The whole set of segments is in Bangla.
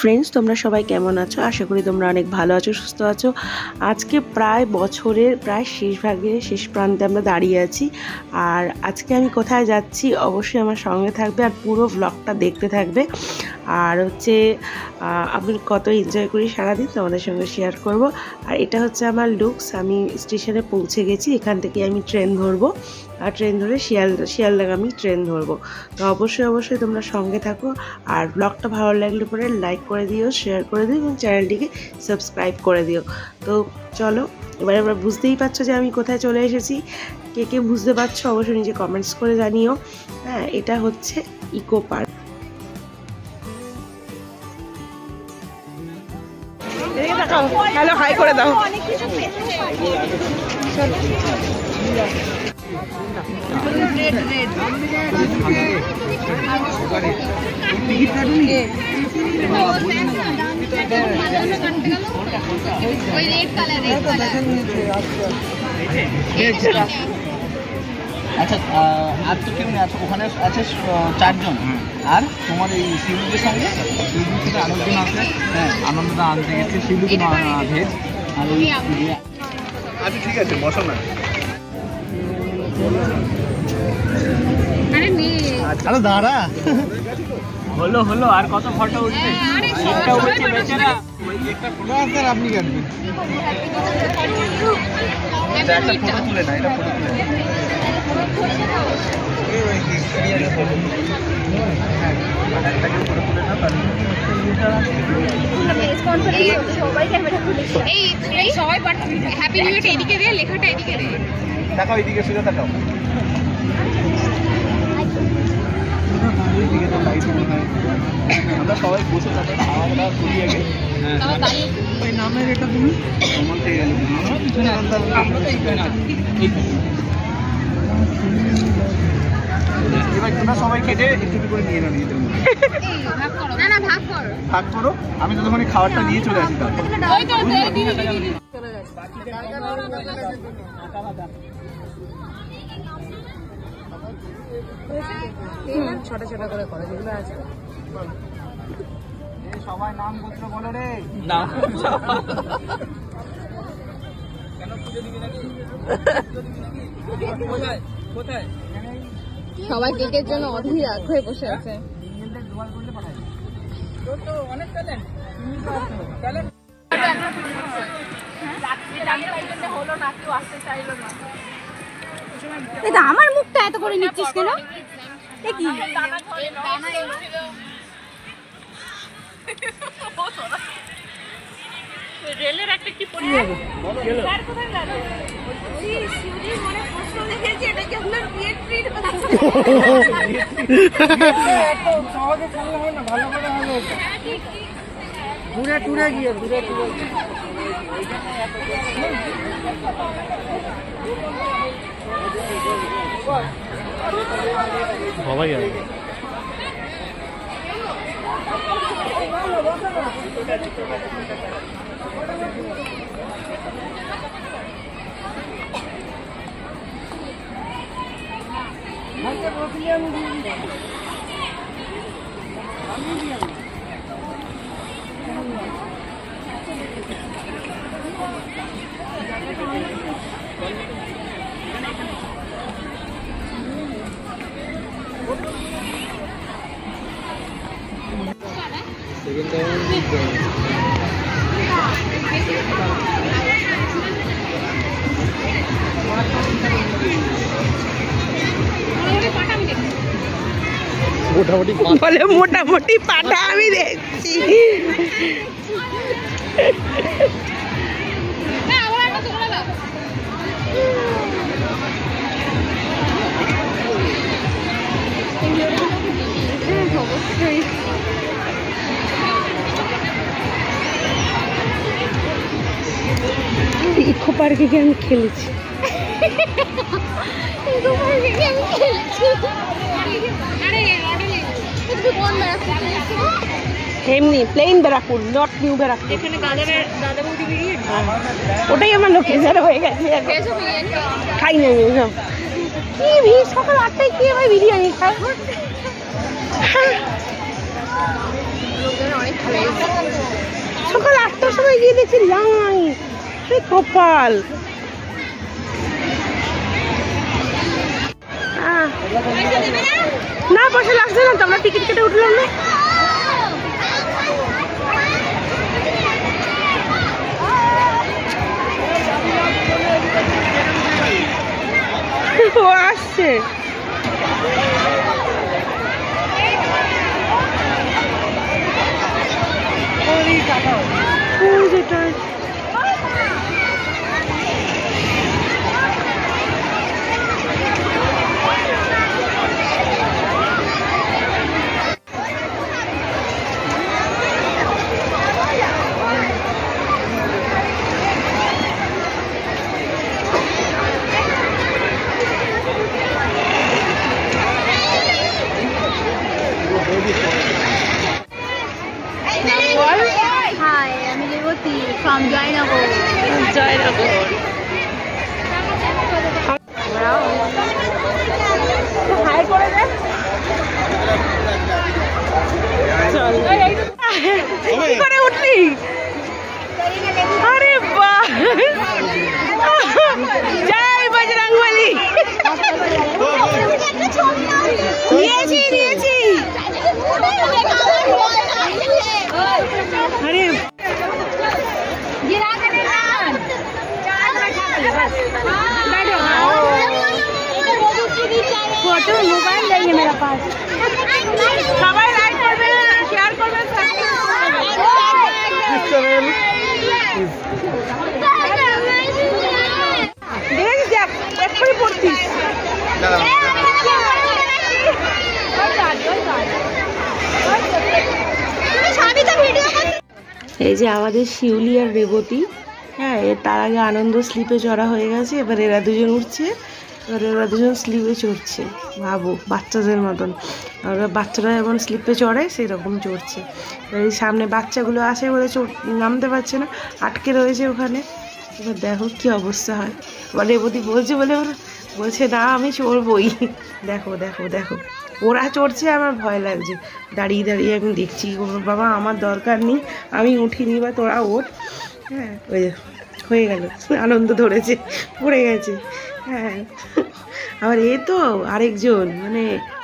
ফ্রেন্ডস, তোমরা সবাই কেমন আছো? আশা করি তোমরা অনেক ভালো আছো, সুস্থ আছো। আজকে প্রায় বছরের প্রায় শেষ ভাগে, শেষ প্রান্তে আমরা দাঁড়িয়ে আছি। আর আজকে আমি কোথায় যাচ্ছি অবশ্যই আমার সঙ্গে থাকবে আর পুরো ভ্লগটা দেখতে থাকবে। আর হচ্ছে আমি কত এনজয় করি সারাদিন তোমাদের সঙ্গে শেয়ার করব। আর এটা হচ্ছে আমার লুকস। আমি স্টেশনে পৌঁছে গেছি, এখান থেকে আমি ট্রেন ধরবো। আর ট্রেন ধরে শিয়ালদাগামী ট্রেন ধরবো। তো অবশ্যই তোমরা সঙ্গে থাকো। আর ব্লগটা ভালো লাগলে পরে লাইক করে দিও, শেয়ার করে দিও এবং চ্যানেলটিকে সাবস্ক্রাইব করে দিও। তো চলো, এবারে আমরা বুঝতেই পারছো যে আমি কোথায় চলে এসেছি। কে কে বুঝতে পারছো অবশ্যই নিজে কমেন্টস করে জানিও। হ্যাঁ, এটা হচ্ছে ইকো পার্ক। হ্যালো, হাই করে দাও। আচ্ছা, আর তো কেমন আছে? ওখানে আছে 4 জন। আর তোমার এই শিবুদের সঙ্গে থেকে আরেকজন আছে। হ্যাঁ, আনন্দটা আনতে গেছে শিবুকে ভেজ। আর ওই আচ্ছা, ঠিক আছে, বসো না। আরে দাঁড়া, হলো আর কত ফটো উঠবে? আপনি কাটবেন, একটা ফটো তুলে না, এটা ফটো তুলে দেখাও, এদিকে সোজা দেখাও। আমরা সবাই বসে থাকি, খাওয়া দাওয়া করি আগে। নামের এটা তুমি আমার থেকে গেল এবার তোমরা সবাই কেটে একটু করে নিয়ে নাও নিজেদের মধ্যে। ভাগ করো। আমি তো তখন খাবারটা নিয়ে চলে আসি। ছোট ছোট করে করে যেগুলো আছে। সবাই নাম গোত্র বলো রে। কেন পুজো দিবি নাকি? কোথায়? সবাই কেকের জন্য অধীর আগ্রহে বসে আছে। অনেক ট্যালেন্ট। আমার মুখটা এত করে নিচ্ছিস কেন? রেলের একটা কি ঘুরে টুরে গিয়ে সবাই গেল। মোটামুটি পাটা আমি দেখছি। ইকো পার্কে গিয়ে আমি খেলেছি। এমনি প্লেন ব্যারাকুড, নট নিউ ব্যারাকুড। ওটাই আমার লোকেশন হয়ে গেছে। খাই না আমি সব। কি ভিড়, সকাল 8টায় কি ভাই বিরিয়ানি খাই। অনেক রাস্তায় গিয়ে দেখছি লাইন, সে কপাল। না পয়সা লাগছে না তো, আমরা টিকিট কেটে উঠলাম না। ও আসছে। Hi, I'm Revati from Jainagar. Jaynagar. Hi করে দে। চল। কি করে উঠলি? আরে বাহ, জয় বজরংবলী। নিয়েছি নিয়েছি। আরে फोटो मोबाइल नहीं है मेरा पास। सबाई लाइक करबे, शेयर करबे, सब्सक्राइब देख जा একবারই পড়তিস। এই যে আমাদের শিউলি আর রেবতী, হ্যাঁ তার আগে আনন্দ স্লিপে চড়া হয়ে গেছে, এবার এরা দুজন উঠছে, এবার এরা দুজন স্লিপে চড়ছে। ভাবো বাচ্চাদের মতন, আর বাচ্চারা যেমন স্লিপে চড়ে সেই রকম চড়ছে। এই সামনে বাচ্চাগুলো আসে বলে নামতে পারছে না, আটকে রয়েছে ওখানে। এবার দেখো কি অবস্থা হয়। এবার রেবতী বলছে বলে বলছে না আমি চড়বই। দেখো দেখো দেখো ওরা চড়ছে, আমার ভয় লাগছে। দাঁড়িয়ে দাঁড়িয়ে আমি দেখছি, বাবা আমার দরকার নেই, আমি উঠিনি, বা তোরা ওঠ। হ্যাঁ ওই হয়ে গেল, আনন্দ ধরেছে, পড়ে গেছে। হ্যাঁ আবার এ তো আরেকজন মানে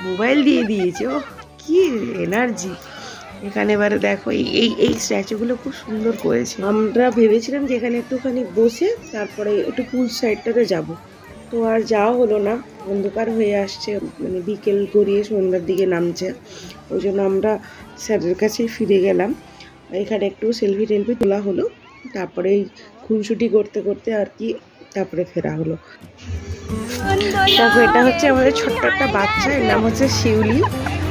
মোবাইল দিয়ে দিয়েছে। ও কি এনার্জি। এখানে এবারে দেখো এই এই স্ট্যাচুগুলো খুব সুন্দর করেছে। আমরা ভেবেছিলাম যে এখানে একটুখানি বসে তারপরে একটু পুল সাইডটাতে যাব, তো আর যাওয়া হলো না, অন্ধকার হয়ে আসছে, মানে বিকেল গড়িয়ে সন্ধ্যার দিকে নামছে। ওই জন্য আমরা স্যারের কাছে ফিরে গেলাম। এখানে একটু সেলফি টেলফি তোলা হলো, তারপরে খুনসুটি করতে করতে আর কি তারপরে ফেরা হলো। দেখো এটা হচ্ছে আমাদের ছোট্ট একটা বাচ্চা, এর নাম হচ্ছে শিউলি।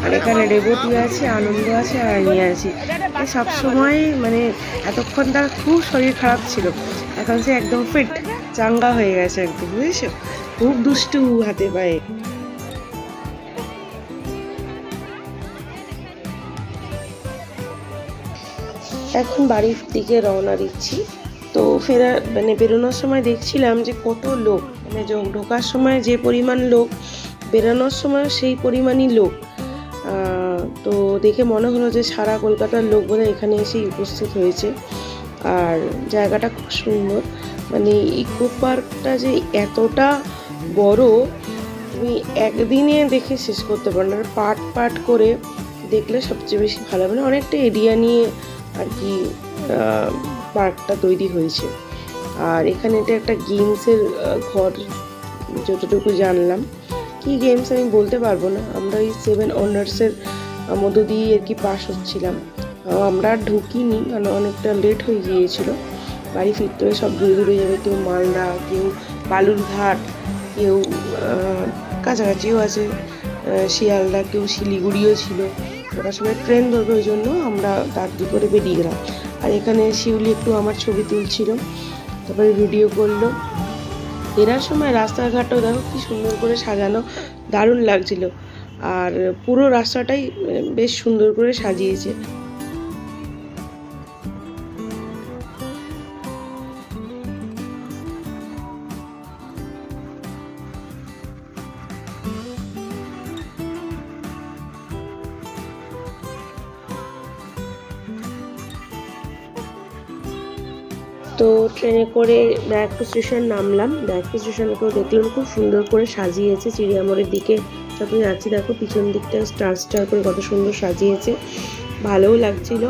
আর এখানে রেবতী আছে, আনন্দ আছে, আর আমি আছি। সবসময় মানে এতক্ষণ তার খুব শরীর খারাপ ছিল, এখন সে একদম ফিট চাঙ্গা হয়ে গেছে একদম, বুঝেছো? খুব দুষ্টু হাতে পায়ে। এখন বাড়ির দিকে রওনা দিচ্ছি। তো মানে বেরোনোর সময় দেখছিলাম যে কত লোক, মানে ঢোকার সময় যে পরিমাণ লোক, বেরোনোর সময় সেই পরিমাণই লোক। তো দেখে মনে হলো যে সারা কলকাতার লোক বোধহয় এখানে এসেই উপস্থিত হয়েছে। আর জায়গাটা খুব সুন্দর, মানে ইকো পার্কটা যে এতটা বড় তুমি একদিনে দেখে শেষ করতে পারো না, পার্ট পার্ট করে দেখলে সবচেয়ে বেশি ভালো। মানে অনেকটা এরিয়া নিয়ে আর কি পার্কটা তৈরি হয়েছে। আর এখানে এটা একটা গেমসের ঘর, যতটুকু জানলাম। কি গেমস আমি বলতে পারবো না, আমরা ওই 7 অনার্সের মধ্য দিয়ে আর কি পাস হচ্ছিলাম। আমরা আর ঢুকিনি, কারণ অনেকটা লেট হয়ে গিয়েছিল। বাড়ি ফিরতে হয়ে সব দূরে দূরে যাবে, কেউ মালদা, কেউ বালুরঘাট, কেউ কাছাকাছিও আছে শিয়ালদা, কেউ শিলিগুড়িও ছিল। ওরা সবাই ট্রেন ধরবে, ওই জন্য আমরা তাড়াতাড়ি করে বেরিয়ে গেলাম। আর এখানে শিউলি একটু আমার ছবি তুলছিল, তারপরে ভিডিও করলো। ফেরার সময় রাস্তাঘাটও দেখো কি সুন্দর করে সাজানো, দারুণ লাগছিল। আর পুরো রাস্তাটাই বেশ সুন্দর করে সাজিয়েছে। তো ট্রেনে করে ব্যারাকপুর স্টেশন নামলাম। ব্যারাকপুর স্টেশনকেও দেখলাম খুব সুন্দর করে সাজিয়েছে। চিড়িয়ামোড়ের দিকে যত যাচ্ছি দেখো পিছন দিকটা স্টার স্টার করে কত সুন্দর সাজিয়েছে, ভালোও লাগছিল।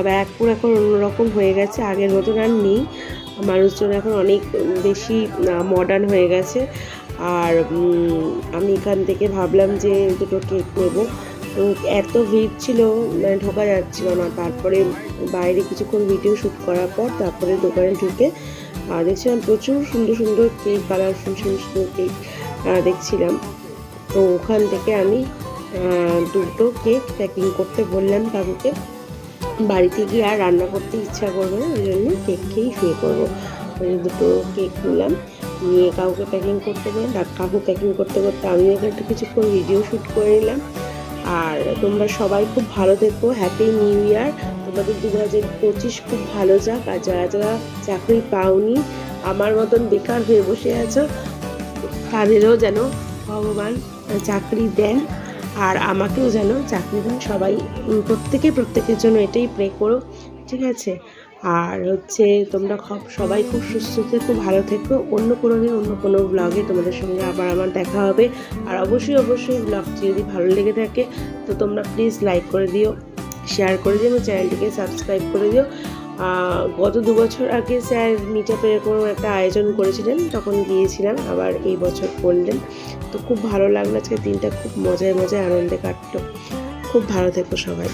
ব্যারাকপুর এখন অন্যরকম হয়ে গেছে, আগের মতন আর নেই, মানুষজন এখন অনেক বেশি মডার্ন হয়ে গেছে। আর আমি এখান থেকে ভাবলাম যে দুটো কেক নেবো, তো এত ভিড় ছিল মানে ঢোকা যাচ্ছিল না। তারপরে বাইরে কিছুক্ষণ ভিডিও শ্যুট করার পর তারপরে দোকানে ঢুকে দেখছিলাম প্রচুর সুন্দর সুন্দর কেক, কালারফুল সুন্দর সুন্দর কেক দেখছিলাম। তো ওখান থেকে আমি দুটো কেক প্যাকিং করতে বললাম কাকুকে। বাড়িতে গিয়ে আর রান্না করতে ইচ্ছা করবে না, ওই জন্য কেক খেয়েই শুয়ে পড়বো। ওই দুটো কেক নিলাম, নিয়ে কাকুকে প্যাকিং করতে বললাম। আর কাকু প্যাকিং করতে করতে আমিও একটা কিছুক্ষণ ভিডিও শ্যুট করে নিলাম। আর তোমরা সবাই খুব ভালো থেকো, হ্যাপি নিউ ইয়ার। তোমাদের 2025 খুব ভালো যাক। আর যারা যারা চাকরি পাওনি, আমার মতন বেকার হয়ে বসে আছো, তাদেরও যেন ভগবান চাকরি দেন, আর আমাকেও যেন চাকরি দেন। সবাই প্রত্যেকের জন্য এটাই প্রে করো, ঠিক আছে? আর তোমরা সবাই খুব সুস্থ থেকো, ভালো থেকো। অন্য কোনো দিন অন্য কোনো ব্লগে তোমাদের সঙ্গে আবার আমার দেখা হবে। আর অবশ্যই ব্লগটি যদি ভালো লেগে থাকে তো তোমরা প্লিজ লাইক করে দিও, শেয়ার করে দিও এবং চ্যানেলটিকে সাবস্ক্রাইব করে দিও। গত 2 বছর আগে স্যার মিট আপের কোনো একটা আয়োজন করেছিলেন, তখন গিয়েছিলাম, আবার এই বছর করলেন। তো খুব ভালো লাগলো, আজকে দিনটা খুব মজায় আনন্দে কাটলো। খুব ভালো থেকো সবাই।